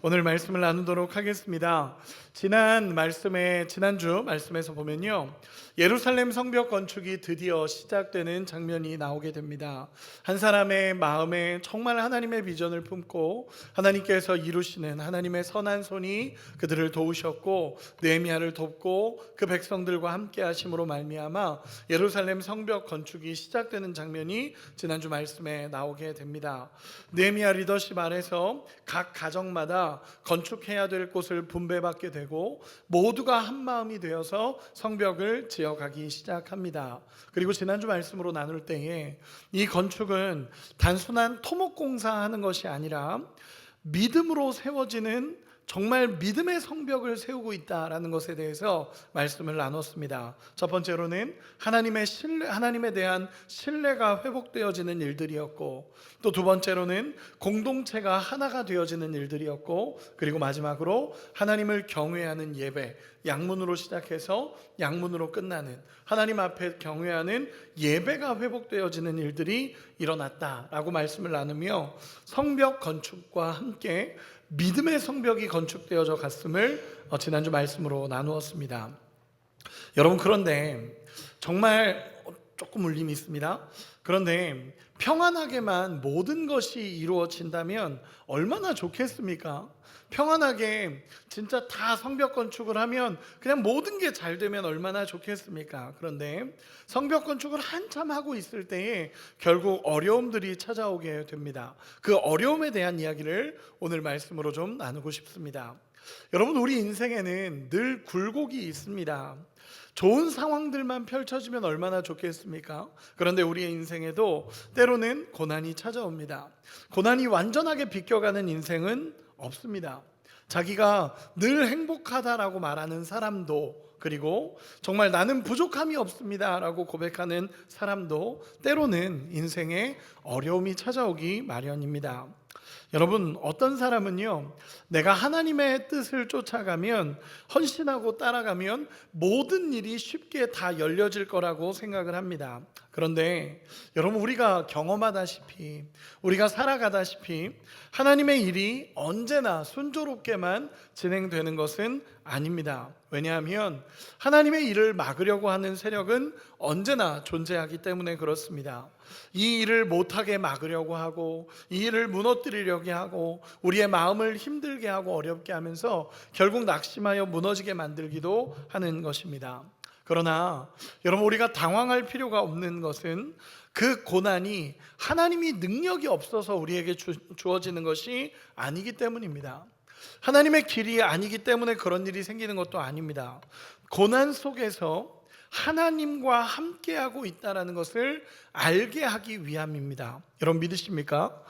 오늘 말씀을 나누도록 하겠습니다. 지난주 말씀에서 보면요, 예루살렘 성벽 건축이 드디어 시작되는 장면이 나오게 됩니다. 한 사람의 마음에 정말 하나님의 비전을 품고 하나님께서 이루시는 하나님의 선한 손이 그들을 도우셨고 느헤미야를 돕고 그 백성들과 함께 하심으로 말미암아 예루살렘 성벽 건축이 시작되는 장면이 지난주 말씀에 나오게 됩니다. 느헤미야 리더십 아래서 각 가정마다 건축해야 될 곳을 분배받게 되고 모두가 한 마음이 되어서 성벽을 지어가기 시작합니다. 그리고 지난주 말씀으로 나눌 때에 이 건축은 단순한 토목공사하는 것이 아니라 믿음으로 세워지는 정말 믿음의 성벽을 세우고 있다라는 것에 대해서 말씀을 나눴습니다. 첫 번째로는 하나님에 대한 신뢰가 회복되어지는 일들이었고, 또 두 번째로는 공동체가 하나가 되어지는 일들이었고, 그리고 마지막으로 하나님을 경외하는 예배, 양문으로 시작해서 양문으로 끝나는 하나님 앞에 경외하는 예배가 회복되어지는 일들이 일어났다라고 말씀을 나누며 성벽 건축과 함께 믿음의 성벽이 건축되어져 갔음을 지난주 말씀으로 나누었습니다. 여러분, 그런데 정말 조금 울림이 있습니다. 그런데 평안하게만 모든 것이 이루어진다면 얼마나 좋겠습니까? 평안하게 진짜 다 성벽 건축을 하면 그냥 모든 게 잘 되면 얼마나 좋겠습니까? 그런데 성벽 건축을 한참 하고 있을 때에 결국 어려움들이 찾아오게 됩니다. 그 어려움에 대한 이야기를 오늘 말씀으로 좀 나누고 싶습니다. 여러분, 우리 인생에는 늘 굴곡이 있습니다. 좋은 상황들만 펼쳐지면 얼마나 좋겠습니까? 그런데 우리의 인생에도 때로는 고난이 찾아옵니다. 고난이 완전하게 비껴가는 인생은 없습니다. 자기가 늘 행복하다라고 말하는 사람도, 그리고 정말 나는 부족함이 없습니다 라고 고백하는 사람도 때로는 인생에 어려움이 찾아오기 마련입니다. 여러분, 어떤 사람은요, 내가 하나님의 뜻을 쫓아가면, 헌신하고 따라가면 모든 일이 쉽게 다 열려질 거라고 생각을 합니다. 그런데 여러분, 우리가 경험하다시피, 우리가 살아가다시피 하나님의 일이 언제나 순조롭게만 진행되는 것은 아닙니다. 왜냐하면 하나님의 일을 막으려고 하는 세력은 언제나 존재하기 때문에 그렇습니다. 이 일을 못하게 막으려고 하고, 이 일을 무너뜨리려고 하고, 우리의 마음을 힘들게 하고 어렵게 하면서 결국 낙심하여 무너지게 만들기도 하는 것입니다. 그러나 여러분, 우리가 당황할 필요가 없는 것은 그 고난이 하나님이 능력이 없어서 우리에게 주어지는 것이 아니기 때문입니다. 하나님의 길이 아니기 때문에 그런 일이 생기는 것도 아닙니다. 고난 속에서 하나님과 함께하고 있다는 것을 알게 하기 위함입니다. 여러분, 믿으십니까?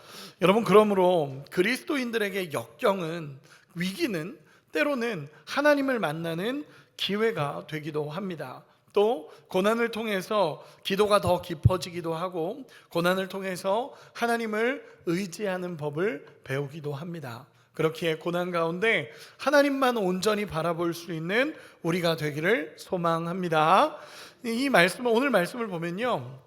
여러분, 그러므로 그리스도인들에게 역경은, 위기는 때로는 하나님을 만나는 기회가 되기도 합니다. 또 고난을 통해서 기도가 더 깊어지기도 하고, 고난을 통해서 하나님을 의지하는 법을 배우기도 합니다. 그렇기에 고난 가운데 하나님만 온전히 바라볼 수 있는 우리가 되기를 소망합니다. 오늘 말씀을 보면요,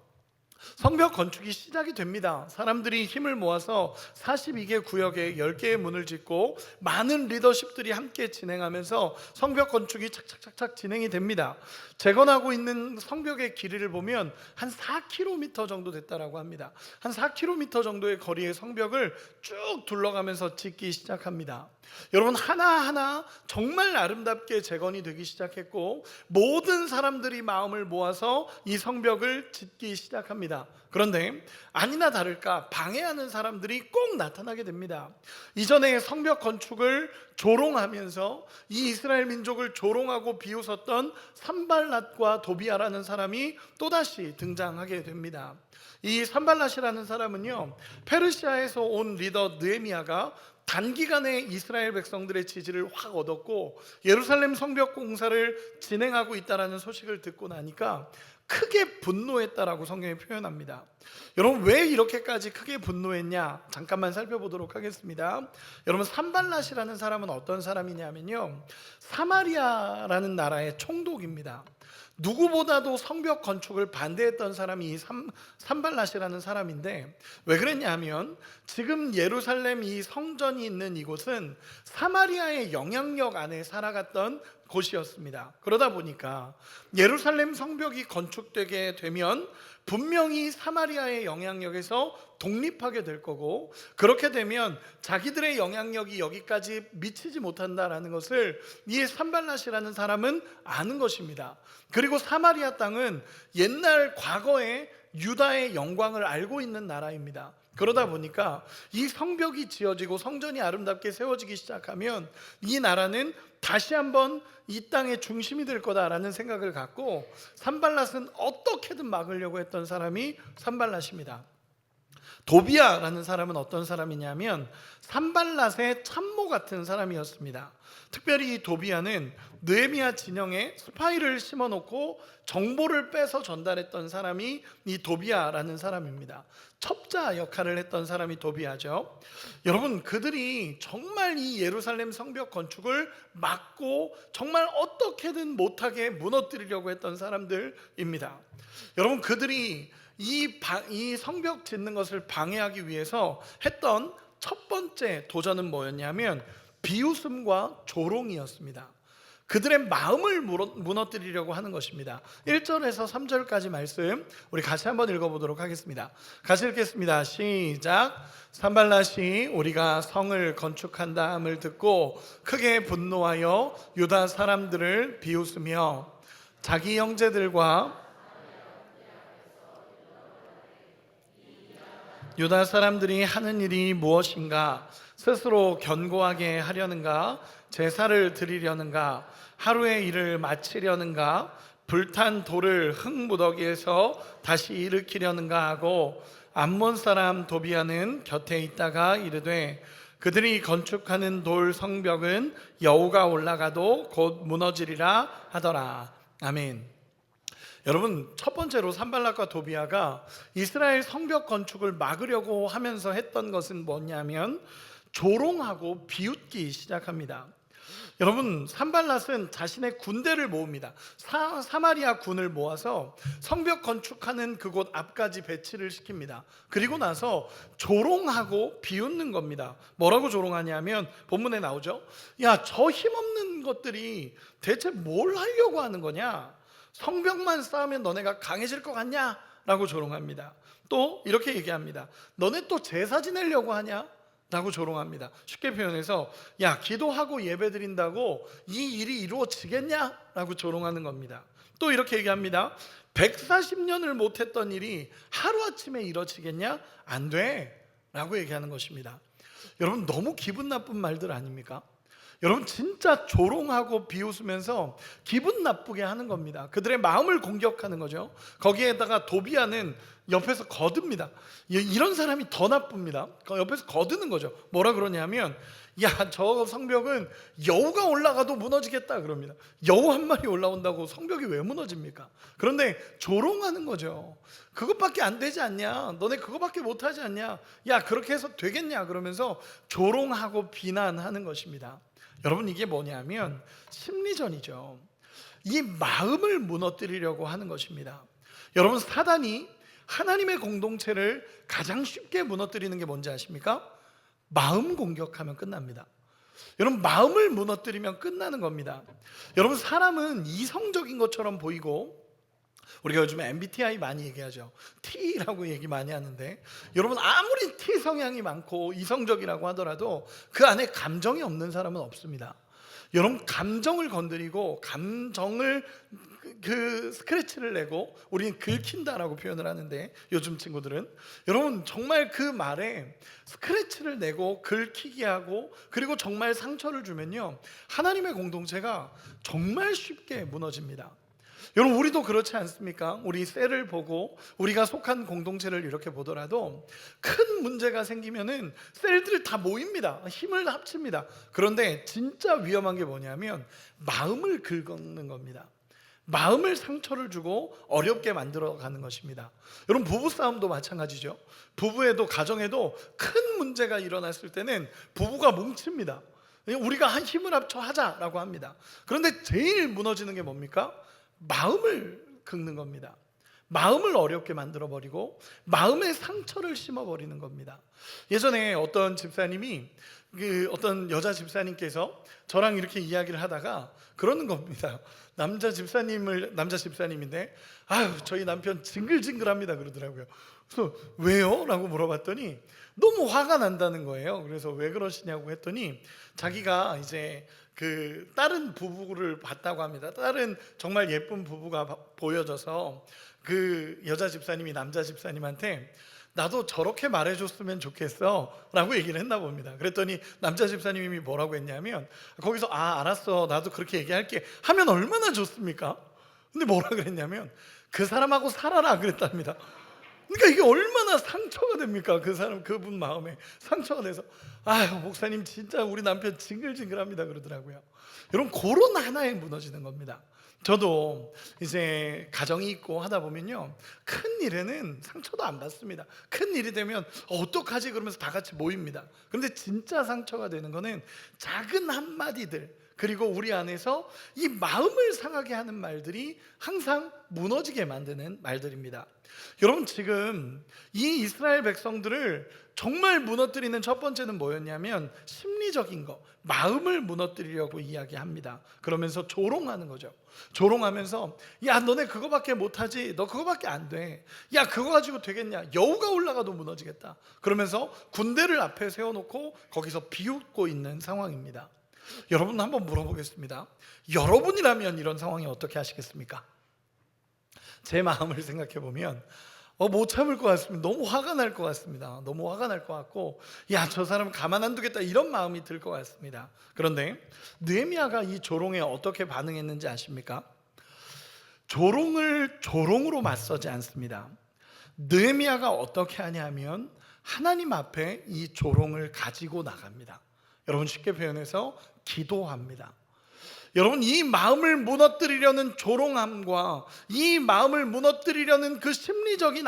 성벽 건축이 시작이 됩니다. 사람들이 힘을 모아서 42개 구역에 10개의 문을 짓고 많은 리더십들이 함께 진행하면서 성벽 건축이 착착착착 진행이 됩니다. 재건하고 있는 성벽의 길이를 보면 한 4km 정도 됐다라고 합니다. 한 4km 정도의 거리의 성벽을 쭉 둘러가면서 짓기 시작합니다. 여러분, 하나하나 정말 아름답게 재건이 되기 시작했고, 모든 사람들이 마음을 모아서 이 성벽을 짓기 시작합니다. 그런데 아니나 다를까 방해하는 사람들이 꼭 나타나게 됩니다. 이전에 성벽 건축을 조롱하면서 이 이스라엘 민족을 조롱하고 비웃었던 산발랏과 도비아라는 사람이 또다시 등장하게 됩니다. 이 산발랏이라는 사람은요, 페르시아에서 온 리더 느헤미야가 단기간에 이스라엘 백성들의 지지를 확 얻었고 예루살렘 성벽 공사를 진행하고 있다는 소식을 듣고 나니까 크게 분노했다라고 성경이 표현합니다. 여러분, 왜 이렇게까지 크게 분노했냐? 잠깐만 살펴보도록 하겠습니다. 여러분, 산발랏이라는 사람은 어떤 사람이냐면요, 사마리아라는 나라의 총독입니다. 누구보다도 성벽 건축을 반대했던 사람이 이 산발랏이라는 사람인데, 왜 그랬냐 하면 지금 예루살렘 이 성전이 있는 이곳은 사마리아의 영향력 안에 살아갔던 곳이었습니다. 그러다 보니까 예루살렘 성벽이 건축되게 되면 분명히 사마리아의 영향력에서 독립하게 될 거고, 그렇게 되면 자기들의 영향력이 여기까지 미치지 못한다라는 것을 이 산발랏이라는 사람은 아는 것입니다. 그리고 사마리아 땅은 옛날 과거의 유다의 영광을 알고 있는 나라입니다. 그러다 보니까 이 성벽이 지어지고 성전이 아름답게 세워지기 시작하면 이 나라는 다시 한번 이 땅의 중심이 될 거다라는 생각을 갖고 산발랏은 어떻게든 막으려고 했던 사람이 산발랏입니다. 도비아라는 사람은 어떤 사람이냐면 산발랏의 참모 같은 사람이었습니다. 특별히 이 도비아는 느헤미야 진영에 스파이를 심어놓고 정보를 빼서 전달했던 사람이 이 도비아라는 사람입니다. 첩자 역할을 했던 사람이 도비아죠. 여러분, 그들이 정말 이 예루살렘 성벽 건축을 막고 정말 어떻게든 못하게 무너뜨리려고 했던 사람들입니다. 여러분, 그들이 이 성벽 짓는 것을 방해하기 위해서 했던 첫 번째 도전은 뭐였냐면 비웃음과 조롱이었습니다. 그들의 마음을 무너뜨리려고 하는 것입니다. 1절에서 3절까지 말씀 우리 같이 한번 읽어보도록 하겠습니다. 같이 읽겠습니다. 시작. 산발랏이 우리가 성을 건축한다함을 듣고 크게 분노하여 유다 사람들을 비웃으며 자기 형제들과 유다 사람들이 하는 일이 무엇인가? 스스로 견고하게 하려는가? 제사를 드리려는가? 하루의 일을 마치려는가? 불탄 돌을 흙무더기에서 다시 일으키려는가 하고, 암몬 사람 도비아는 곁에 있다가 이르되 그들이 건축하는 돌 성벽은 여우가 올라가도 곧 무너지리라 하더라. 아멘. 여러분, 첫 번째로 산발랏과 도비아가 이스라엘 성벽 건축을 막으려고 하면서 했던 것은 뭐냐면 조롱하고 비웃기 시작합니다. 여러분, 산발랏은 자신의 군대를 모읍니다. 사마리아 군을 모아서 성벽 건축하는 그곳 앞까지 배치를 시킵니다. 그리고 나서 조롱하고 비웃는 겁니다. 뭐라고 조롱하냐면 본문에 나오죠. 야, 저 힘없는 것들이 대체 뭘 하려고 하는 거냐? 성벽만 쌓으면 너네가 강해질 것 같냐? 라고 조롱합니다. 또 이렇게 얘기합니다. 너네 또 제사 지내려고 하냐? 라고 조롱합니다. 쉽게 표현해서 야, 기도하고 예배 드린다고 이 일이 이루어지겠냐? 라고 조롱하는 겁니다. 또 이렇게 얘기합니다. 140년을 못했던 일이 하루아침에 이루어지겠냐? 안 돼! 라고 얘기하는 것입니다. 여러분, 너무 기분 나쁜 말들 아닙니까? 여러분, 진짜 조롱하고 비웃으면서 기분 나쁘게 하는 겁니다. 그들의 마음을 공격하는 거죠. 거기에다가 도비아는 옆에서 거듭니다. 이런 사람이 더 나쁩니다. 옆에서 거드는 거죠. 뭐라 그러냐면 야, 저 성벽은 여우가 올라가도 무너지겠다 그럽니다. 여우 한 마리 올라온다고 성벽이 왜 무너집니까? 그런데 조롱하는 거죠. 그것밖에 안 되지 않냐? 너네 그것밖에 못하지 않냐? 야, 그렇게 해서 되겠냐? 그러면서 조롱하고 비난하는 것입니다. 여러분, 이게 뭐냐면 심리전이죠. 이 마음을 무너뜨리려고 하는 것입니다. 여러분, 사단이 하나님의 공동체를 가장 쉽게 무너뜨리는 게 뭔지 아십니까? 마음 공격하면 끝납니다. 여러분, 마음을 무너뜨리면 끝나는 겁니다. 여러분, 사람은 이성적인 것처럼 보이고, 우리가 요즘에 MBTI 많이 얘기하죠. T라고 얘기 많이 하는데, 여러분, 아무리 T 성향이 많고 이성적이라고 하더라도 그 안에 감정이 없는 사람은 없습니다. 여러분, 감정을 건드리고 감정을 스크래치를 내고 우리는 긁힌다라고 표현을 하는데, 요즘 친구들은 여러분 정말 그 말에 스크래치를 내고 긁히게 하고 그리고 정말 상처를 주면요, 하나님의 공동체가 정말 쉽게 무너집니다. 여러분, 우리도 그렇지 않습니까? 우리 셀을 보고 우리가 속한 공동체를 이렇게 보더라도 큰 문제가 생기면은 셀들이 다 모입니다. 힘을 합칩니다. 그런데 진짜 위험한 게 뭐냐면 마음을 긁는 겁니다. 마음을 상처를 주고 어렵게 만들어가는 것입니다. 여러분, 부부싸움도 마찬가지죠. 부부에도 가정에도 큰 문제가 일어났을 때는 부부가 뭉칩니다. 우리가 한 힘을 합쳐 하자라고 합니다. 그런데 제일 무너지는 게 뭡니까? 마음을 긁는 겁니다. 마음을 어렵게 만들어버리고 마음의 상처를 심어버리는 겁니다. 예전에 어떤 집사님이 어떤 여자 집사님께서 저랑 이렇게 이야기를 하다가 그러는 겁니다. 남자 집사님인데 아유 저희 남편 징글징글합니다 그러더라고요. 그래서 왜요? 라고 물어봤더니 너무 화가 난다는 거예요. 그래서 왜 그러시냐고 했더니 자기가 이제 그 다른 부부를 봤다고 합니다. 다른 정말 예쁜 부부가 보여져서 그 여자 집사님이 남자 집사님한테 나도 저렇게 말해줬으면 좋겠어 라고 얘기를 했나 봅니다. 그랬더니 남자 집사님이 뭐라고 했냐면 거기서 알았어 나도 그렇게 얘기할게 하면 얼마나 좋습니까? 근데 뭐라 그랬냐면 그 사람하고 살아라 그랬답니다. 그러니까 이게 얼마나 상처가 됩니까? 그분 마음에 상처가 돼서 아유 목사님 진짜 우리 남편 징글징글합니다 그러더라고요. 여러분 그런 하나에 무너지는 겁니다. 저도 이제 가정이 있고 하다 보면요 큰 일에는 상처도 안 받습니다. 큰 일이 되면 어떡하지 그러면서 다 같이 모입니다. 그런데 진짜 상처가 되는 거는 작은 한마디들 그리고 우리 안에서 이 마음을 상하게 하는 말들이 항상 무너지게 만드는 말들입니다. 여러분 지금 이 이스라엘 백성들을 정말 무너뜨리는 첫 번째는 뭐였냐면 심리적인 거, 마음을 무너뜨리려고 이야기합니다. 그러면서 조롱하는 거죠. 조롱하면서 야 너네 그거밖에 못하지, 너 그거밖에 안 돼, 야 그거 가지고 되겠냐, 여우가 올라가도 무너지겠다 그러면서 군대를 앞에 세워놓고 거기서 비웃고 있는 상황입니다. 여러분 한번 물어보겠습니다. 여러분이라면 이런 상황이 어떻게 하시겠습니까? 제 마음을 생각해 보면 못 참을 것 같습니다. 너무 화가 날 것 같습니다. 너무 화가 날 것 같고 야 저 사람 가만 안 두겠다 이런 마음이 들 것 같습니다. 그런데 느헤미야가 이 조롱에 어떻게 반응했는지 아십니까? 조롱을 조롱으로 맞서지 않습니다. 느헤미야가 어떻게 하냐면 하나님 앞에 이 조롱을 가지고 나갑니다. 여러분 쉽게 표현해서 기도합니다. 여러분 이 마음을 무너뜨리려는 조롱함과 이 마음을 무너뜨리려는 그 심리적인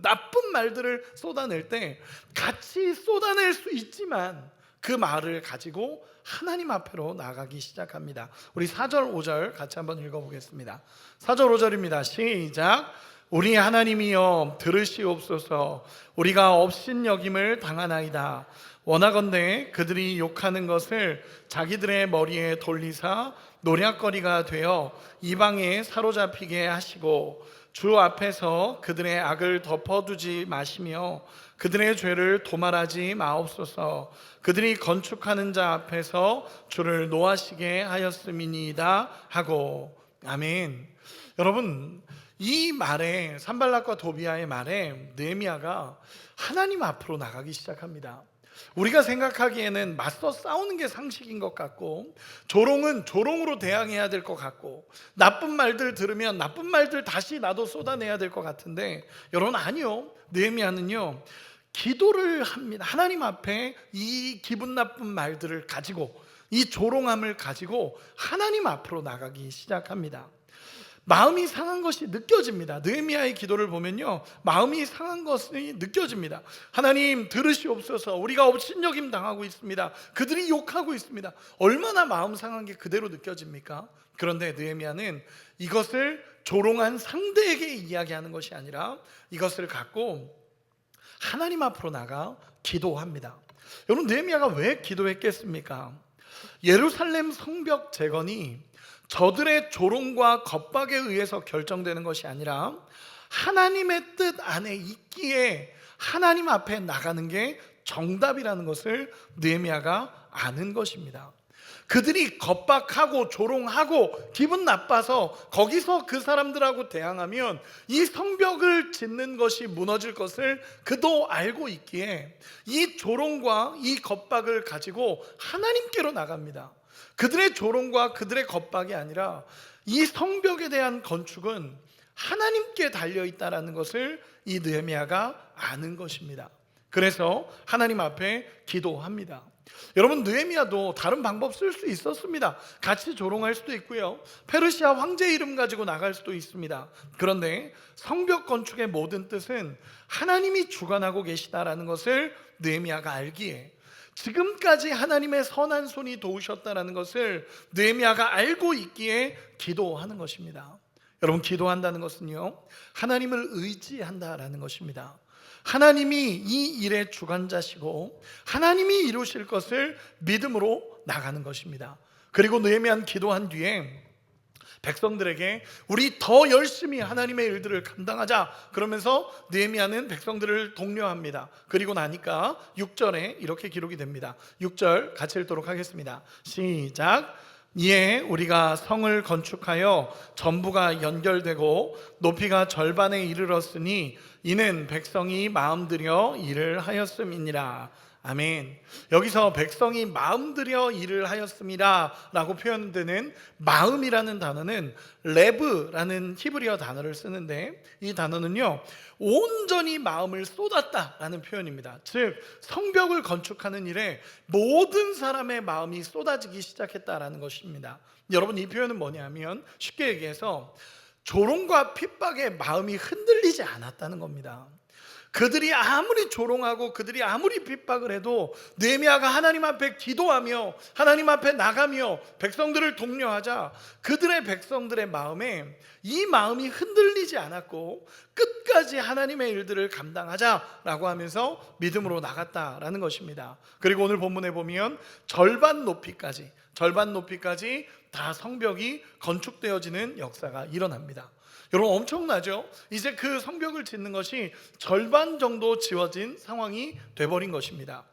나쁜 말들을 쏟아낼 때 같이 쏟아낼 수 있지만 그 말을 가지고 하나님 앞으로 나가기 시작합니다. 우리 4절 5절 같이 한번 읽어보겠습니다. 4절 5절입니다. 시작. 우리 하나님이여 들으시옵소서. 우리가 업신여김을 당하나이다. 원하건대 그들이 욕하는 것을 자기들의 머리에 돌리사 노략거리가 되어 이방에 사로잡히게 하시고 주 앞에서 그들의 악을 덮어두지 마시며 그들의 죄를 도말하지 마옵소서. 그들이 건축하는 자 앞에서 주를 노하시게 하였음이니이다 하고. 아멘. 여러분 이 말에 산발락과 도비아의 말에 느헤미야가 하나님 앞으로 나가기 시작합니다. 우리가 생각하기에는 맞서 싸우는 게 상식인 것 같고 조롱은 조롱으로 대항해야 될 것 같고 나쁜 말들 들으면 나쁜 말들 다시 나도 쏟아내야 될 것 같은데 여러분 아니요. 느헤미야는요 기도를 합니다. 하나님 앞에 이 기분 나쁜 말들을 가지고 이 조롱함을 가지고 하나님 앞으로 나가기 시작합니다. 마음이 상한 것이 느껴집니다. 느헤미야의 기도를 보면요 마음이 상한 것이 느껴집니다. 하나님 들으시옵소서. 우리가 업신여김 당하고 있습니다. 그들이 욕하고 있습니다. 얼마나 마음 상한 게 그대로 느껴집니까? 그런데 느헤미야는 이것을 조롱한 상대에게 이야기하는 것이 아니라 이것을 갖고 하나님 앞으로 나가 기도합니다. 여러분 느헤미야가 왜 기도했겠습니까? 예루살렘 성벽 재건이 저들의 조롱과 겁박에 의해서 결정되는 것이 아니라 하나님의 뜻 안에 있기에 하나님 앞에 나가는 게 정답이라는 것을 느헤미야가 아는 것입니다. 그들이 겁박하고 조롱하고 기분 나빠서 거기서 그 사람들하고 대항하면 이 성벽을 짓는 것이 무너질 것을 그도 알고 있기에 이 조롱과 이 겁박을 가지고 하나님께로 나갑니다. 그들의 조롱과 그들의 겁박이 아니라 이 성벽에 대한 건축은 하나님께 달려있다는 것을 이 느헤미야가 아는 것입니다. 그래서 하나님 앞에 기도합니다. 여러분 느헤미야도 다른 방법 쓸 수 있었습니다. 같이 조롱할 수도 있고요 페르시아 황제 이름 가지고 나갈 수도 있습니다. 그런데 성벽 건축의 모든 뜻은 하나님이 주관하고 계시다라는 것을 느헤미야가 알기에 지금까지 하나님의 선한 손이 도우셨다는 것을 느헤미야가 알고 있기에 기도하는 것입니다. 여러분, 기도한다는 것은요, 하나님을 의지한다라는 것입니다. 하나님이 이 일의 주관자시고 하나님이 이루실 것을 믿음으로 나가는 것입니다. 그리고 느헤미야는 기도한 뒤에 백성들에게 우리 더 열심히 하나님의 일들을 감당하자 그러면서 느헤미야는 백성들을 독려합니다. 그리고 나니까 6절에 이렇게 기록이 됩니다. 6절 같이 읽도록 하겠습니다. 시작. 이에 우리가 성을 건축하여 전부가 연결되고 높이가 절반에 이르렀으니 이는 백성이 마음들여 일을 하였음이니라. 아멘. 여기서 백성이 마음들여 일을 하였습니다 라고 표현되는 마음이라는 단어는 레브라는 히브리어 단어를 쓰는데, 이 단어는요, 온전히 마음을 쏟았다라는 표현입니다. 즉 성벽을 건축하는 일에 모든 사람의 마음이 쏟아지기 시작했다라는 것입니다. 여러분, 이 표현은 뭐냐면 쉽게 얘기해서 조롱과 핍박에 마음이 흔들리지 않았다는 겁니다. 그들이 아무리 조롱하고 그들이 아무리 핍박을 해도 느헤미야가 하나님 앞에 기도하며 하나님 앞에 나가며 백성들을 독려하자 그들의 백성들의 마음에 이 마음이 흔들리지 않았고 끝까지 하나님의 일들을 감당하자라고 하면서 믿음으로 나갔다라는 것입니다. 그리고 오늘 본문에 보면 절반 높이까지 다 성벽이 건축되어지는 역사가 일어납니다. 여러분, 엄청나죠? 이제 그 성벽을 짓는 것이 절반 정도 지어진 상황이 돼버린 것입니다.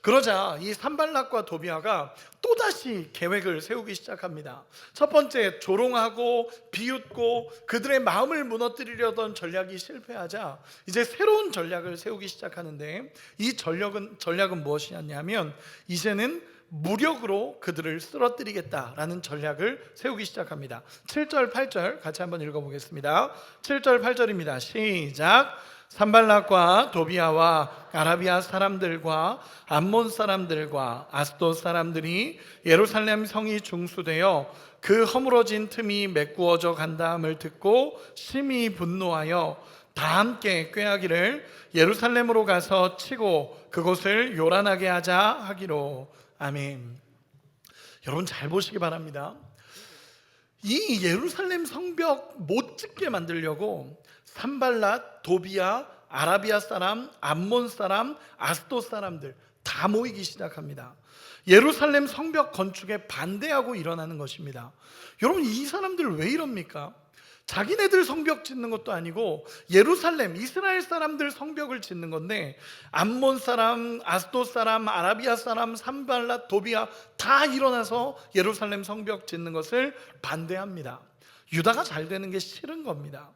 그러자 이 산발락과 도비아가 또다시 계획을 세우기 시작합니다. 첫 번째, 조롱하고 비웃고 그들의 마음을 무너뜨리려던 전략이 실패하자 이제 새로운 전략을 세우기 시작하는데, 이 전략은 무엇이냐면 이제는 무력으로 그들을 쓰러뜨리겠다라는 전략을 세우기 시작합니다. 7절 8절 같이 한번 읽어보겠습니다. 7절 8절입니다. 시작. 산발락과 도비아와 아라비아 사람들과 암몬 사람들과 아스돗 사람들이 예루살렘 성이 중수되어 그 허물어진 틈이 메꾸어져 간다함을 듣고 심히 분노하여 다 함께 꾀하기를 예루살렘으로 가서 치고 그곳을 요란하게 하자 하기로. 아멘. 여러분, 잘 보시기 바랍니다. 이 예루살렘 성벽 못 짓게 만들려고 산발랏, 도비아, 아라비아 사람, 암몬 사람, 아스돗 사람들 다 모이기 시작합니다. 예루살렘 성벽 건축에 반대하고 일어나는 것입니다. 여러분, 이 사람들 왜 이럽니까? 자기네들 성벽 짓는 것도 아니고 예루살렘, 이스라엘 사람들 성벽을 짓는 건데 암몬 사람, 아스돗 사람, 아라비아 사람, 산발랏, 도비아 다 일어나서 예루살렘 성벽 짓는 것을 반대합니다. 유다가 잘 되는 게 싫은 겁니다.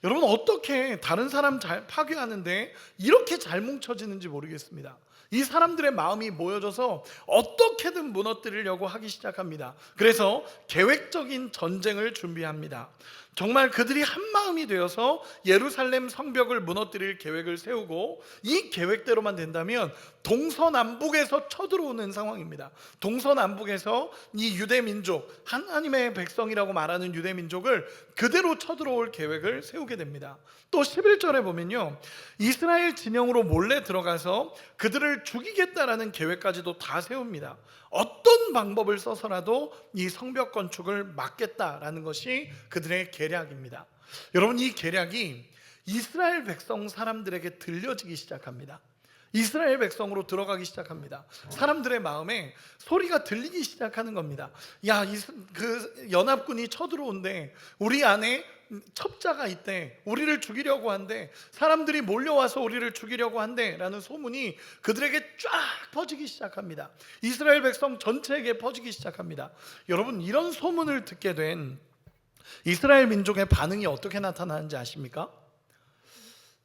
여러분, 어떻게 다른 사람 잘 파괴하는데 이렇게 잘 뭉쳐지는지 모르겠습니다. 이 사람들의 마음이 모여져서 어떻게든 무너뜨리려고 하기 시작합니다. 그래서 계획적인 전쟁을 준비합니다. 정말 그들이 한 마음이 되어서 예루살렘 성벽을 무너뜨릴 계획을 세우고, 이 계획대로만 된다면 동서남북에서 쳐들어오는 상황입니다. 동서남북에서 이 유대민족, 하나님의 백성이라고 말하는 유대민족을 그대로 쳐들어올 계획을 세우게 됩니다. 또 11절에 보면요, 이스라엘 진영으로 몰래 들어가서 그들을 죽이겠다라는 계획까지도 다 세웁니다. 어떤 방법을 써서라도 이 성벽 건축을 막겠다라는 것이 그들의 계략입니다. 여러분, 이 계략이 이스라엘 백성 사람들에게 들려지기 시작합니다. 이스라엘 백성으로 들어가기 시작합니다. 사람들의 마음에 소리가 들리기 시작하는 겁니다. 야, 그 연합군이 쳐들어온대. 우리 안에 첩자가 있대. 우리를 죽이려고 한대. 사람들이 몰려와서 우리를 죽이려고 한대 라는 소문이 그들에게 쫙 퍼지기 시작합니다. 이스라엘 백성 전체에게 퍼지기 시작합니다. 여러분, 이런 소문을 듣게 된 이스라엘 민족의 반응이 어떻게 나타나는지 아십니까?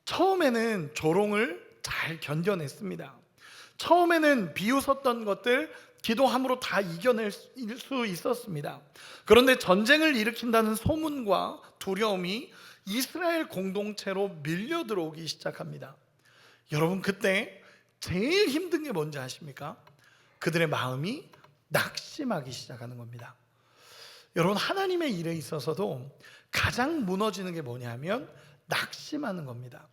처음에는 조롱을 잘 견뎌냈습니다. 처음에는 비웃었던 것들 기도함으로 다 이겨낼 수 있었습니다. 그런데 전쟁을 일으킨다는 소문과 두려움이 이스라엘 공동체로 밀려 들어오기 시작합니다. 여러분, 그때 제일 힘든 게 뭔지 아십니까? 그들의 마음이 낙심하기 시작하는 겁니다. 여러분, 하나님의 일에 있어서도 가장 무너지는 게 뭐냐면 낙심하는 겁니다.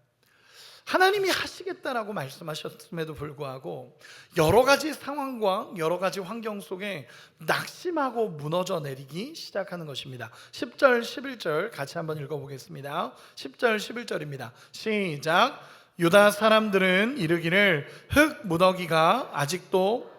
하나님이 하시겠다라고 말씀하셨음에도 불구하고 여러 가지 상황과 여러 가지 환경 속에 낙심하고 무너져 내리기 시작하는 것입니다. 10절 11절 같이 한번 읽어보겠습니다. 10절 11절입니다 시작. 유다 사람들은 이르기를 흙 무더기가 아직도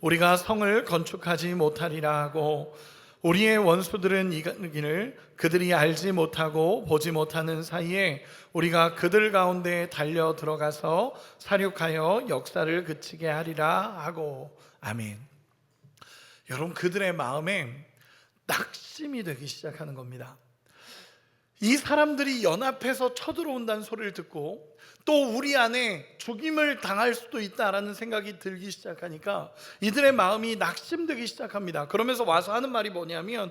우리가 성을 건축하지 못하리라 하고, 우리의 원수들은 이르기를 그들이 알지 못하고 보지 못하는 사이에 우리가 그들 가운데 달려 들어가서 사륙하여 역사를 그치게 하리라 하고. 아멘. 여러분, 그들의 마음에 낙심이 되기 시작하는 겁니다. 이 사람들이 연합해서 쳐들어온다는 소리를 듣고 또 우리 안에 죽임을 당할 수도 있다라는 생각이 들기 시작하니까 이들의 마음이 낙심되기 시작합니다. 그러면서 와서 하는 말이 뭐냐면,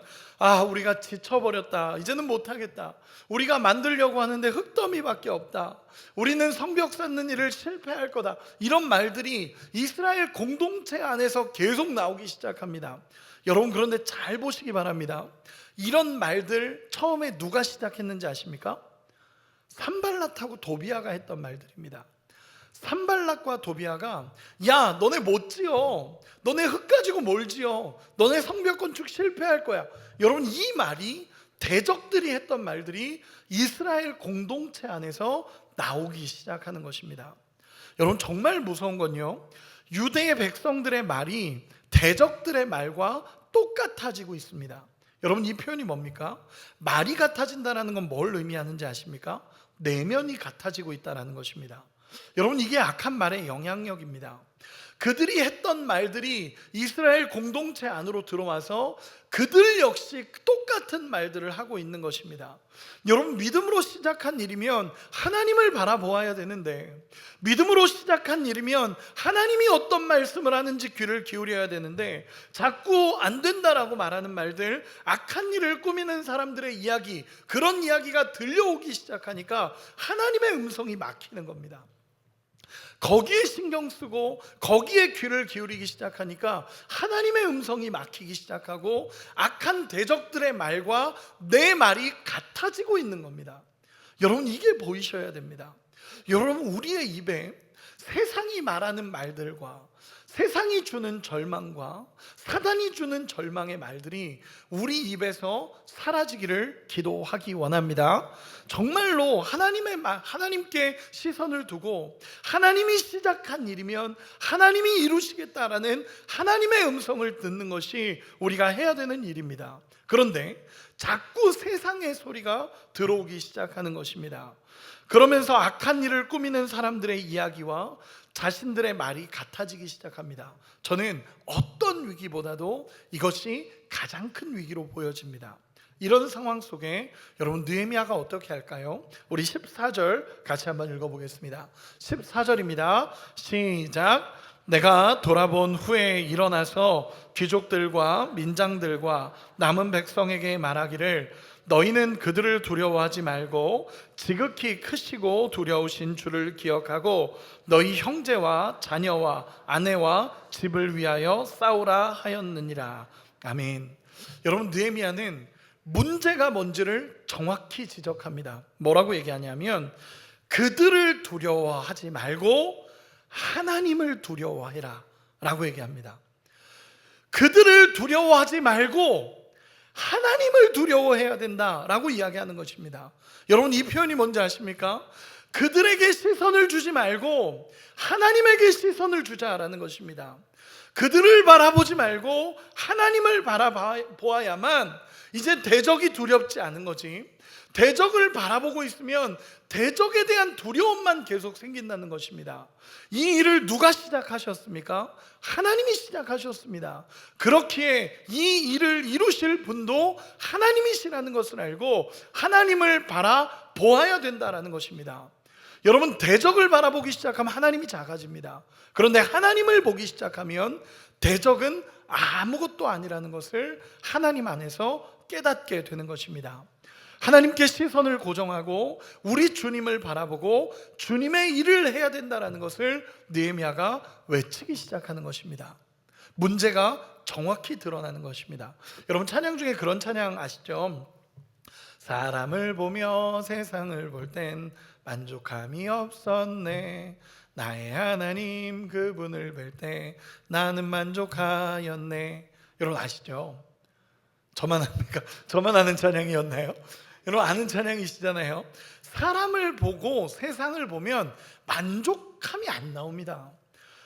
우리가 지쳐버렸다, 이제는 못하겠다, 우리가 만들려고 하는데 흙더미밖에 없다, 우리는 성벽 쌓는 일을 실패할 거다, 이런 말들이 이스라엘 공동체 안에서 계속 나오기 시작합니다. 여러분, 그런데 잘 보시기 바랍니다. 이런 말들 처음에 누가 시작했는지 아십니까? 산발랏하고 도비아가 했던 말들입니다. 산발랏과 도비아가, 야, 너네 못 지어, 너네 흙 가지고 뭘 지어, 너네 성벽 건축 실패할 거야. 여러분, 이 말이, 대적들이 했던 말들이 이스라엘 공동체 안에서 나오기 시작하는 것입니다. 여러분, 정말 무서운 건요, 유대의 백성들의 말이 대적들의 말과 똑같아지고 있습니다. 여러분, 이 표현이 뭡니까? 말이 같아진다는 건 뭘 의미하는지 아십니까? 내면이 같아지고 있다는 것입니다. 여러분, 이게 악한 말의 영향력입니다. 그들이 했던 말들이 이스라엘 공동체 안으로 들어와서 그들 역시 똑같은 말들을 하고 있는 것입니다. 여러분, 믿음으로 시작한 일이면 하나님을 바라보아야 되는데, 믿음으로 시작한 일이면 하나님이 어떤 말씀을 하는지 귀를 기울여야 되는데, 자꾸 안 된다라고 말하는 말들, 악한 일을 꾸미는 사람들의 이야기, 그런 이야기가 들려오기 시작하니까 하나님의 음성이 막히는 겁니다. 거기에 신경 쓰고 거기에 귀를 기울이기 시작하니까 하나님의 음성이 막히기 시작하고 악한 대적들의 말과 내 말이 같아지고 있는 겁니다. 여러분, 이게 보이셔야 됩니다. 여러분, 우리의 입에 세상이 말하는 말들과 세상이 주는 절망과 사단이 주는 절망의 말들이 우리 입에서 사라지기를 기도하기 원합니다. 정말로 하나님께 시선을 두고 하나님이 시작한 일이면 하나님이 이루시겠다라는 하나님의 음성을 듣는 것이 우리가 해야 되는 일입니다. 그런데 자꾸 세상의 소리가 들어오기 시작하는 것입니다. 그러면서 악한 일을 꾸미는 사람들의 이야기와 자신들의 말이 같아지기 시작합니다. 저는 어떤 위기보다도 이것이 가장 큰 위기로 보여집니다. 이런 상황 속에 여러분, 느헤미야가 어떻게 할까요? 우리 14절 같이 한번 읽어보겠습니다. 14절입니다 시작. 내가 돌아본 후에 일어나서 귀족들과 민장들과 남은 백성에게 말하기를, 너희는 그들을 두려워하지 말고 지극히 크시고 두려우신 주를 기억하고 너희 형제와 자녀와 아내와 집을 위하여 싸우라 하였느니라. 아멘. 여러분, 느헤미야는 문제가 뭔지를 정확히 지적합니다. 뭐라고 얘기하냐면, 그들을 두려워하지 말고 하나님을 두려워해라 라고 얘기합니다. 그들을 두려워하지 말고 하나님을 두려워해야 된다라고 이야기하는 것입니다. 여러분, 이 표현이 뭔지 아십니까? 그들에게 시선을 주지 말고 하나님에게 시선을 주자라는 것입니다. 그들을 바라보지 말고 하나님을 바라보아야만 이제 대적이 두렵지 않은 거지. 대적을 바라보고 있으면 대적에 대한 두려움만 계속 생긴다는 것입니다. 이 일을 누가 시작하셨습니까? 하나님이 시작하셨습니다. 그렇기에 이 일을 이루실 분도 하나님이시라는 것을 알고 하나님을 바라보아야 된다는 것입니다. 여러분, 대적을 바라보기 시작하면 하나님이 작아집니다. 그런데 하나님을 보기 시작하면 대적은 아무것도 아니라는 것을 하나님 안에서 깨닫게 되는 것입니다. 하나님께 시선을 고정하고 우리 주님을 바라보고 주님의 일을 해야 된다는 것을 느헤미야가 외치기 시작하는 것입니다. 문제가 정확히 드러나는 것입니다. 여러분, 찬양 중에 그런 찬양 아시죠? 사람을 보며 세상을 볼 땐 만족함이 없었네. 나의 하나님 그분을 뵐 때 나는 만족하였네. 여러분 아시죠? 저만 합니까? 저만 아는 찬양이었나요? 여러분 아는 찬양이시잖아요. 사람을 보고 세상을 보면 만족함이 안 나옵니다.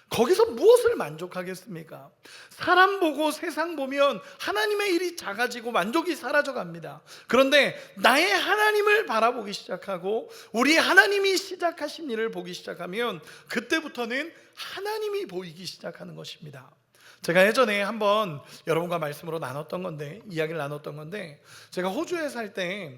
거기서 무엇을 만족하겠습니까? 사람 보고 세상 보면 하나님의 일이 작아지고 만족이 사라져 갑니다. 그런데 나의 하나님을 바라보기 시작하고 우리 하나님이 시작하신 일을 보기 시작하면 그때부터는 하나님이 보이기 시작하는 것입니다. 제가 예전에 한번 여러분과 말씀으로 이야기를 나눴던 건데, 제가 호주에 살 때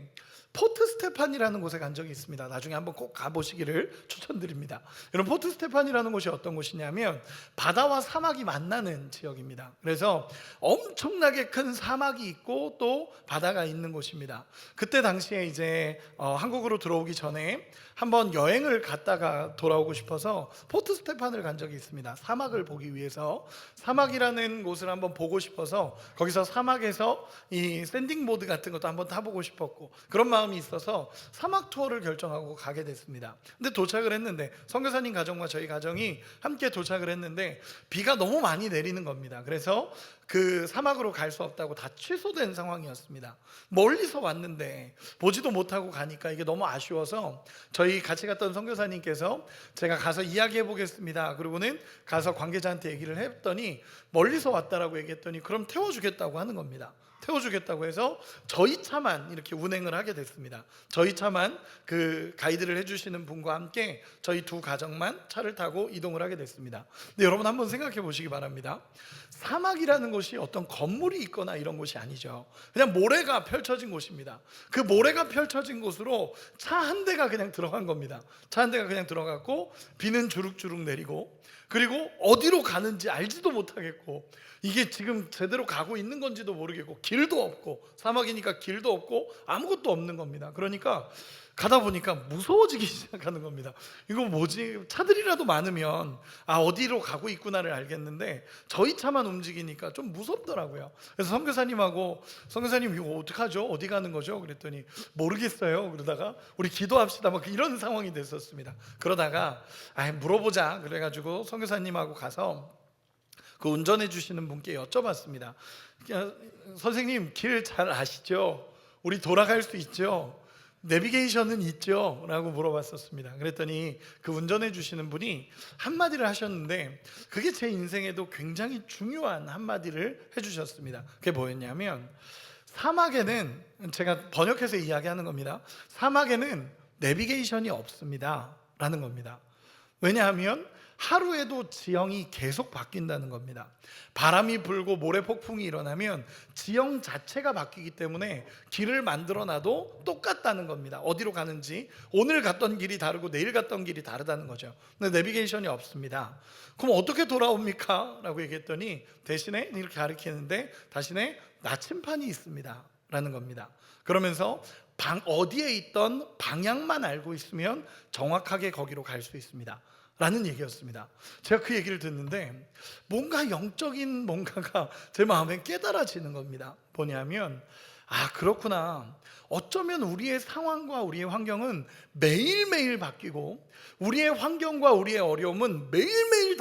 포트 스테판이라는 곳에 간 적이 있습니다. 나중에 한번 꼭 가보시기를 추천드립니다. 여러분, 포트 스테판이라는 곳이 어떤 곳이냐면 바다와 사막이 만나는 지역입니다. 그래서 엄청나게 큰 사막이 있고 또 바다가 있는 곳입니다. 그때 당시에 이제 한국으로 들어오기 전에 한번 여행을 갔다가 돌아오고 싶어서 포트 스테판을 간 적이 있습니다. 사막을 보기 위해서, 사막이라는 곳을 한번 보고 싶어서 거기서 사막에서 이 샌딩보드 같은 것도 한번 타보고 싶었고 그런 마음이 있어서 사막 투어를 결정하고 가게 됐습니다. 근데 도착을 했는데 선교사님 가정과 저희 가정이 함께 도착을 했는데 비가 너무 많이 내리는 겁니다. 그래서 그 사막으로 갈 수 없다고 다 취소된 상황이었습니다. 멀리서 왔는데 보지도 못하고 가니까 이게 너무 아쉬워서 저희 같이 갔던 선교사님께서 제가 가서 이야기해 보겠습니다. 그러고는 가서 관계자한테 얘기를 했더니 멀리서 왔다라고 얘기했더니 그럼 태워주겠다고 하는 겁니다. 태워주겠다고 해서 저희 차만 이렇게 운행을 하게 됐습니다. 저희 차만 그 가이드를 해주시는 분과 함께 저희 두 가정만 차를 타고 이동을 하게 됐습니다. 근데 여러분 한번 생각해 보시기 바랍니다. 사막이라는 곳이 어떤 건물이 있거나 이런 곳이 아니죠. 그냥 모래가 펼쳐진 곳입니다. 그 모래가 펼쳐진 곳으로 차 한 대가 그냥 들어간 겁니다. 차 한 대가 그냥 들어갔고 비는 주룩주룩 내리고 그리고 어디로 가는지 알지도 못하겠고 이게 지금 제대로 가고 있는 건지도 모르겠고 길도 없고 사막이니까 길도 없고 아무것도 없는 겁니다. 그러니까 가다 보니까 무서워지기 시작하는 겁니다. 이거 뭐지? 차들이라도 많으면 어디로 가고 있구나를 알겠는데 저희 차만 움직이니까 좀 무섭더라고요. 그래서 선교사님 이거 어떡하죠? 어디 가는 거죠? 그랬더니 모르겠어요. 그러다가 우리 기도합시다 막 이런 상황이 됐었습니다. 그러다가 물어보자 그래가지고 선교사님하고 가서 그 운전해 주시는 분께 여쭤봤습니다. 선생님 길 잘 아시죠? 우리 돌아갈 수 있죠? 내비게이션은 있죠? 라고 물어봤었습니다. 그랬더니 그 운전해 주시는 분이 한마디를 하셨는데 그게 제 인생에도 굉장히 중요한 한마디를 해주셨습니다. 그게 뭐였냐면 사막에는, 제가 번역해서 이야기하는 겁니다, 사막에는 내비게이션이 없습니다 라는 겁니다. 왜냐하면 하루에도 지형이 계속 바뀐다는 겁니다. 바람이 불고 모래폭풍이 일어나면 지형 자체가 바뀌기 때문에 길을 만들어놔도 똑같다는 겁니다. 어디로 가는지 오늘 갔던 길이 다르고 내일 갔던 길이 다르다는 거죠. 근데 내비게이션이 없습니다. 그럼 어떻게 돌아옵니까? 라고 얘기했더니 대신에 이렇게 가리키는데 대신에 나침판이 있습니다 라는 겁니다. 그러면서 어디에 있던 방향만 알고 있으면 정확하게 거기로 갈 수 있습니다 라는 얘기였습니다. 제가 그 얘기를 듣는데 뭔가 영적인 뭔가가 제 마음에 깨달아지는 겁니다. 뭐냐면 그렇구나. 어쩌면 우리의 상황과 우리의 환경은 매일매일 바뀌고 우리의 환경과 우리의 어려움은 매일매일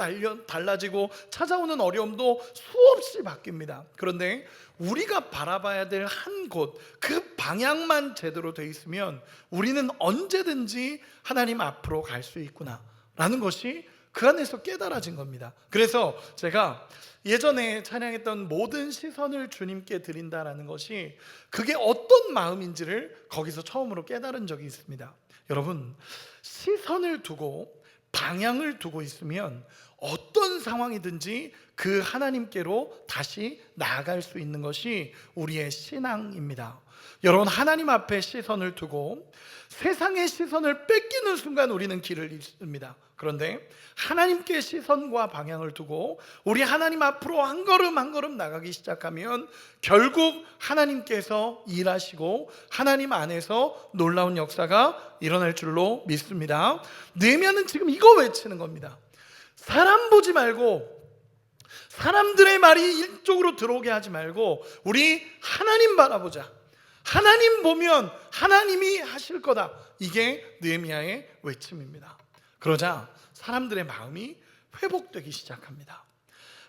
달라지고 찾아오는 어려움도 수없이 바뀝니다. 그런데 우리가 바라봐야 될 한 곳, 그 방향만 제대로 돼 있으면 우리는 언제든지 하나님 앞으로 갈 수 있구나 라는 것이 그 안에서 깨달아진 겁니다. 그래서 제가 예전에 찬양했던 모든 시선을 주님께 드린다라는 것이 그게 어떤 마음인지를 거기서 처음으로 깨달은 적이 있습니다. 여러분, 시선을 두고 방향을 두고 있으면 어떤 상황이든지 그 하나님께로 다시 나아갈 수 있는 것이 우리의 신앙입니다. 여러분, 하나님 앞에 시선을 두고 세상의 시선을 뺏기는 순간 우리는 길을 잃습니다. 그런데 하나님께 시선과 방향을 두고 우리 하나님 앞으로 한 걸음 한 걸음 나가기 시작하면 결국 하나님께서 일하시고 하나님 안에서 놀라운 역사가 일어날 줄로 믿습니다. 느헤미야는 지금 이거 외치는 겁니다. 사람 보지 말고 사람들의 말이 이쪽으로 들어오게 하지 말고 우리 하나님 바라보자. 하나님 보면 하나님이 하실 거다. 이게 느헤미야의 외침입니다. 그러자 사람들의 마음이 회복되기 시작합니다.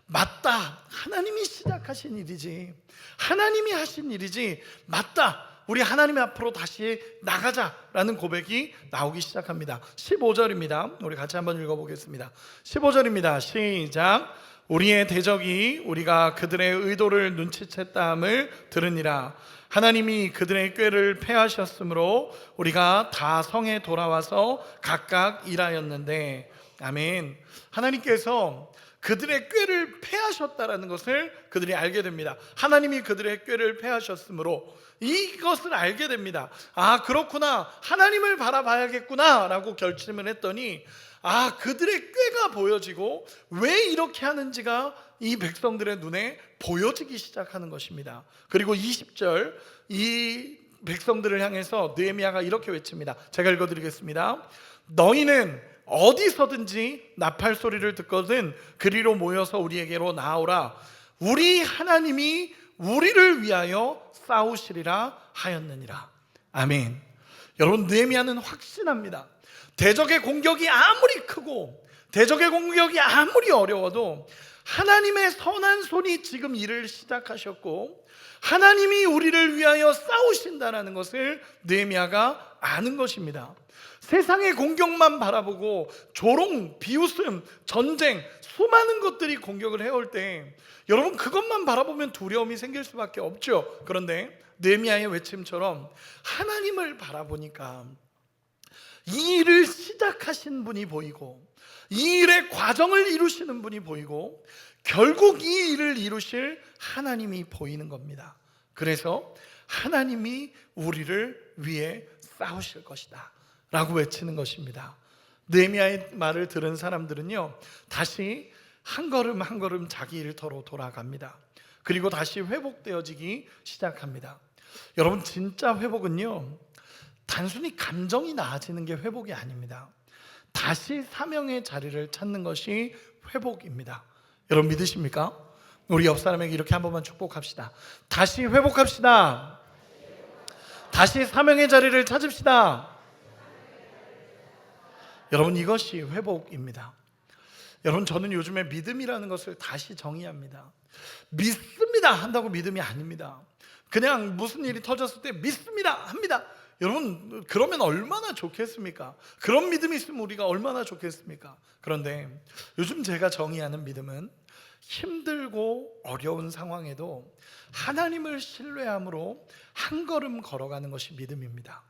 맞다, 하나님이 시작하신 일이지, 하나님이 하신 일이지, 맞다, 우리 하나님 앞으로 다시 나가자라는 고백이 나오기 시작합니다. 15절입니다. 우리 같이 한번 읽어보겠습니다. 15절입니다. 시작. 우리의 대적이 우리가 그들의 의도를 눈치챘다함을 들으니라. 하나님이 그들의 꾀를 패하셨으므로 우리가 다 성에 돌아와서 각각 일하였는데. 아멘. 하나님께서 그들의 꾀를 패하셨다라는 것을 그들이 알게 됩니다. 하나님이 그들의 꾀를 패하셨으므로 이것을 알게 됩니다. 아, 그렇구나, 하나님을 바라봐야겠구나 라고 결심을 했더니, 아, 그들의 꾀가 보여지고 왜 이렇게 하는지가 이 백성들의 눈에 보여지기 시작하는 것입니다. 그리고 20절, 이 백성들을 향해서 느헤미야가 이렇게 외칩니다. 제가 읽어드리겠습니다. 너희는 어디서든지 나팔 소리를 듣거든 그리로 모여서 우리에게로 나오라. 우리 하나님이 우리를 위하여 싸우시리라 하였느니라. 아멘. 여러분, 느헤미야는 확신합니다. 대적의 공격이 아무리 크고 대적의 공격이 아무리 어려워도 하나님의 선한 손이 지금 일을 시작하셨고 하나님이 우리를 위하여 싸우신다는 것을 느헤미야가 아는 것입니다. 세상의 공격만 바라보고 조롱, 비웃음, 전쟁, 수많은 것들이 공격을 해올 때 여러분, 그것만 바라보면 두려움이 생길 수밖에 없죠. 그런데 느헤미야의 외침처럼 하나님을 바라보니까 이 일을 시작하신 분이 보이고 이 일의 과정을 이루시는 분이 보이고 결국 이 일을 이루실 하나님이 보이는 겁니다. 그래서 하나님이 우리를 위해 싸우실 것이다 라고 외치는 것입니다. 느헤미야의 말을 들은 사람들은요, 다시 한 걸음 한 걸음 자기 일터로 돌아갑니다. 그리고 다시 회복되어지기 시작합니다. 여러분, 진짜 회복은요, 단순히 감정이 나아지는 게 회복이 아닙니다. 다시 사명의 자리를 찾는 것이 회복입니다. 여러분, 믿으십니까? 우리 옆 사람에게 이렇게 한 번만 축복합시다. 다시 회복합시다. 다시 사명의 자리를 찾읍시다. 여러분, 이것이 회복입니다. 여러분, 저는 요즘에 믿음이라는 것을 다시 정의합니다. 믿습니다 한다고 믿음이 아닙니다. 그냥 무슨 일이 터졌을 때 믿습니다 합니다. 여러분, 그러면 얼마나 좋겠습니까? 그런 믿음이 있으면 우리가 얼마나 좋겠습니까? 그런데 요즘 제가 정의하는 믿음은 힘들고 어려운 상황에도 하나님을 신뢰함으로 한 걸음 걸어가는 것이 믿음입니다.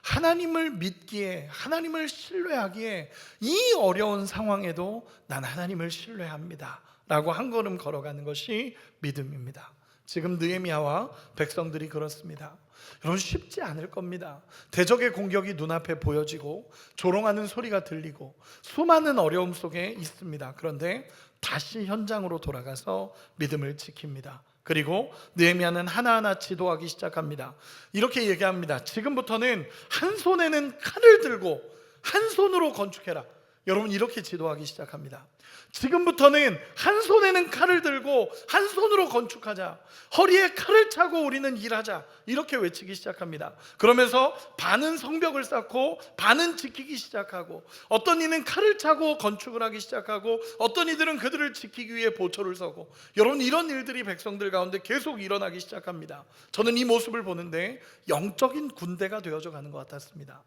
하나님을 믿기에, 하나님을 신뢰하기에 이 어려운 상황에도 난 하나님을 신뢰합니다 라고 한 걸음 걸어가는 것이 믿음입니다. 지금 느헤미야와 백성들이 그렇습니다. 여러분, 쉽지 않을 겁니다. 대적의 공격이 눈앞에 보여지고 조롱하는 소리가 들리고 수많은 어려움 속에 있습니다. 그런데 다시 현장으로 돌아가서 믿음을 지킵니다. 그리고 느헤미야는 하나하나 지도하기 시작합니다. 이렇게 얘기합니다. 지금부터는 한 손에는 칼을 들고 한 손으로 건축해라. 여러분, 이렇게 지도하기 시작합니다. 지금부터는 한 손에는 칼을 들고 한 손으로 건축하자. 허리에 칼을 차고 우리는 일하자. 이렇게 외치기 시작합니다. 그러면서 반은 성벽을 쌓고 반은 지키기 시작하고, 어떤 이는 칼을 차고 건축을 하기 시작하고, 어떤 이들은 그들을 지키기 위해 보초를 서고. 여러분, 이런 일들이 백성들 가운데 계속 일어나기 시작합니다. 저는 이 모습을 보는데 영적인 군대가 되어져 가는 것 같았습니다.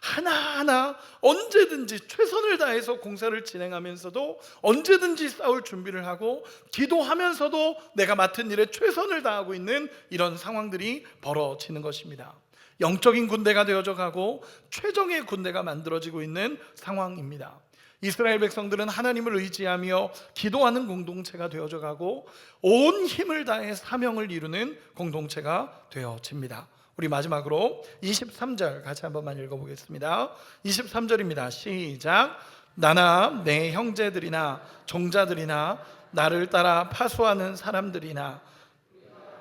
하나하나 언제든지 최선을 다해서 공사를 진행하면서도 언제든지 싸울 준비를 하고 기도하면서도 내가 맡은 일에 최선을 다하고 있는 이런 상황들이 벌어지는 것입니다. 영적인 군대가 되어져 가고 최정의 군대가 만들어지고 있는 상황입니다. 이스라엘 백성들은 하나님을 의지하며 기도하는 공동체가 되어져 가고 온 힘을 다해 사명을 이루는 공동체가 되어집니다. 우리 마지막으로 23절 같이 한 번만 읽어보겠습니다. 23절입니다. 시작. 나나 내 형제들이나 종자들이나 나를 따라 파수하는 사람들이나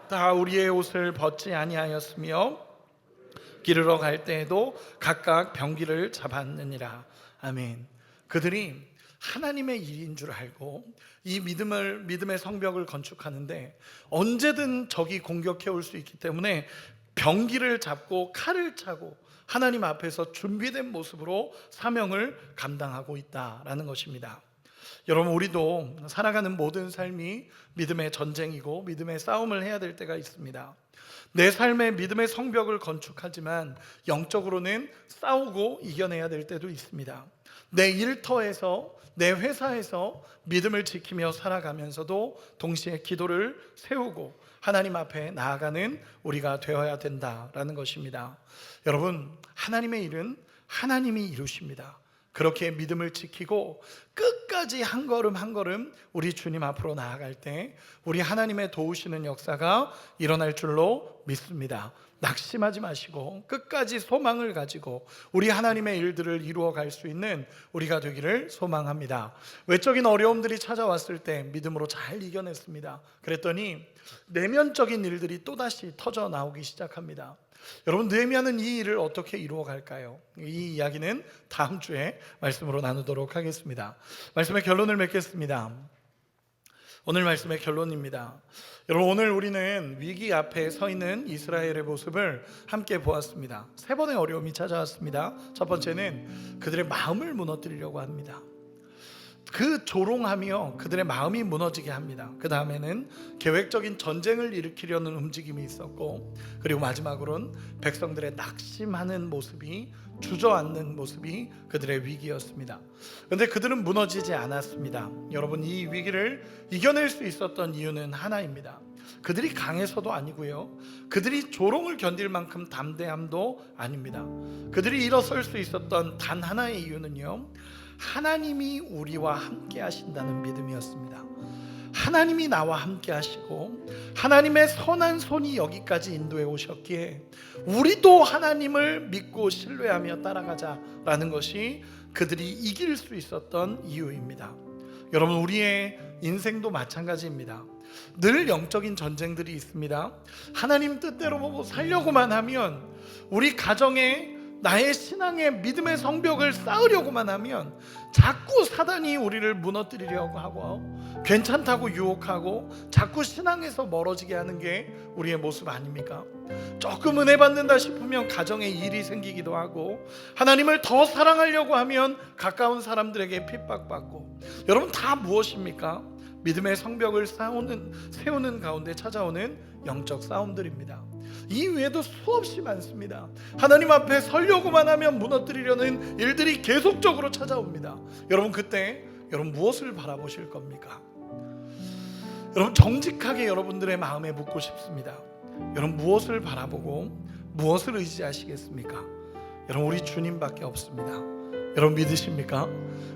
다 우리의 옷을 벗지 아니하였으며 기르러 갈 때에도 각각 병기를 잡았느니라. 아멘. 그들이 하나님의 일인 줄 알고 이 믿음의 성벽을 건축하는데 언제든 적이 공격해 올 수 있기 때문에 병기를 잡고 칼을 차고 하나님 앞에서 준비된 모습으로 사명을 감당하고 있다라는 것입니다. 여러분, 우리도 살아가는 모든 삶이 믿음의 전쟁이고 믿음의 싸움을 해야 될 때가 있습니다. 내 삶에 믿음의 성벽을 건축하지만 영적으로는 싸우고 이겨내야 될 때도 있습니다. 내 일터에서, 내 회사에서 믿음을 지키며 살아가면서도 동시에 기도를 세우고 하나님 앞에 나아가는 우리가 되어야 된다라는 것입니다. 여러분, 하나님의 일은 하나님이 이루십니다. 그렇게 믿음을 지키고 끝까지 한 걸음 한 걸음 우리 주님 앞으로 나아갈 때 우리 하나님의 도우시는 역사가 일어날 줄로 믿습니다. 낙심하지 마시고 끝까지 소망을 가지고 우리 하나님의 일들을 이루어 갈 수 있는 우리가 되기를 소망합니다. 외적인 어려움들이 찾아왔을 때 믿음으로 잘 이겨냈습니다. 그랬더니 내면적인 일들이 또다시 터져 나오기 시작합니다. 여러분, 느헤미야는 이 일을 어떻게 이루어 갈까요? 이 이야기는 다음 주에 말씀으로 나누도록 하겠습니다. 말씀의 결론을 맺겠습니다. 오늘 말씀의 결론입니다. 여러분, 오늘 우리는 위기 앞에 서 있는 이스라엘의 모습을 함께 보았습니다. 세 번의 어려움이 찾아왔습니다. 첫 번째는 그들의 마음을 무너뜨리려고 합니다. 그 조롱하며 그들의 마음이 무너지게 합니다. 그 다음에는 계획적인 전쟁을 일으키려는 움직임이 있었고, 그리고 마지막으로는 백성들의 낙심하는 모습이, 주저앉는 모습이 그들의 위기였습니다. 그런데 그들은 무너지지 않았습니다. 여러분, 이 위기를 이겨낼 수 있었던 이유는 하나입니다. 그들이 강해서도 아니고요, 그들이 조롱을 견딜 만큼 담대함도 아닙니다. 그들이 일어설 수 있었던 단 하나의 이유는요, 하나님이 우리와 함께 하신다는 믿음이었습니다. 하나님이 나와 함께 하시고 하나님의 선한 손이 여기까지 인도해 오셨기에 우리도 하나님을 믿고 신뢰하며 따라가자라는 것이 그들이 이길 수 있었던 이유입니다. 여러분, 우리의 인생도 마찬가지입니다. 늘 영적인 전쟁들이 있습니다. 하나님 뜻대로 보고 살려고만 하면, 우리 가정에 나의 신앙의 믿음의 성벽을 쌓으려고만 하면 자꾸 사단이 우리를 무너뜨리려고 하고 괜찮다고 유혹하고 자꾸 신앙에서 멀어지게 하는 게 우리의 모습 아닙니까? 조금 은혜 받는다 싶으면 가정에 일이 생기기도 하고, 하나님을 더 사랑하려고 하면 가까운 사람들에게 핍박받고, 여러분, 다 무엇입니까? 믿음의 성벽을 세우는 가운데 찾아오는 영적 싸움들입니다. 이 외에도 수없이 많습니다. 하나님 앞에 서려고만 하면 무너뜨리려는 일들이 계속적으로 찾아옵니다. 여러분, 그때 여러분 무엇을 바라보실 겁니까? 여러분, 정직하게 여러분들의 마음에 묻고 싶습니다. 여러분, 무엇을 바라보고 무엇을 의지하시겠습니까? 여러분, 우리 주님밖에 없습니다. 여러분, 믿으십니까?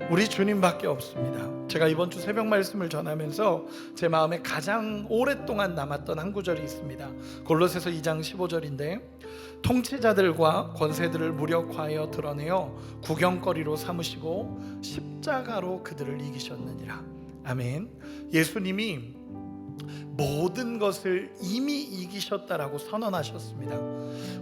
우리 주님밖에 없습니다. 제가 이번 주 새벽 말씀을 전하면서 제 마음에 가장 오랫동안 남았던 한 구절이 있습니다. 골로새서 2장 15절인데, 통치자들과 권세들을 무력화하여 드러내어 구경거리로 삼으시고 십자가로 그들을 이기셨느니라. 아멘. 예수님이 모든 것을 이미 이기셨다라고 선언하셨습니다.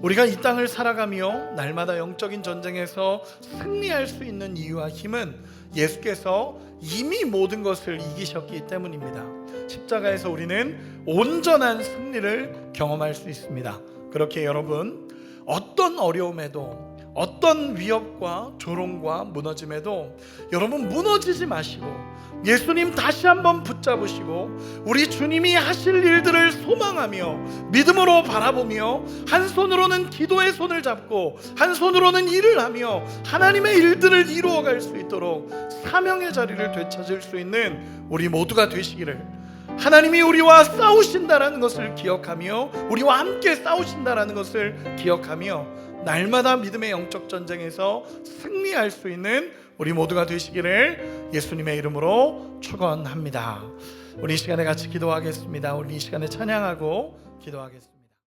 우리가 이 땅을 살아가며 날마다 영적인 전쟁에서 승리할 수 있는 이유와 힘은 예수께서 이미 모든 것을 이기셨기 때문입니다. 십자가에서 우리는 온전한 승리를 경험할 수 있습니다. 그렇게 여러분, 어떤 어려움에도, 어떤 위협과 조롱과 무너짐에도 여러분 무너지지 마시고 예수님 다시 한번 붙잡으시고 우리 주님이 하실 일들을 소망하며 믿음으로 바라보며, 한 손으로는 기도의 손을 잡고 한 손으로는 일을 하며 하나님의 일들을 이루어갈 수 있도록 사명의 자리를 되찾을 수 있는 우리 모두가 되시기를, 하나님이 우리와 싸우신다라는 것을 기억하며 우리와 함께 싸우신다라는 것을 기억하며 날마다 믿음의 영적 전쟁에서 승리할 수 있는 우리 모두가 되시기를 예수님의 이름으로 축원합니다. 우리 이 시간에 같이 기도하겠습니다. 우리 이 시간에 찬양하고 기도하겠습니다.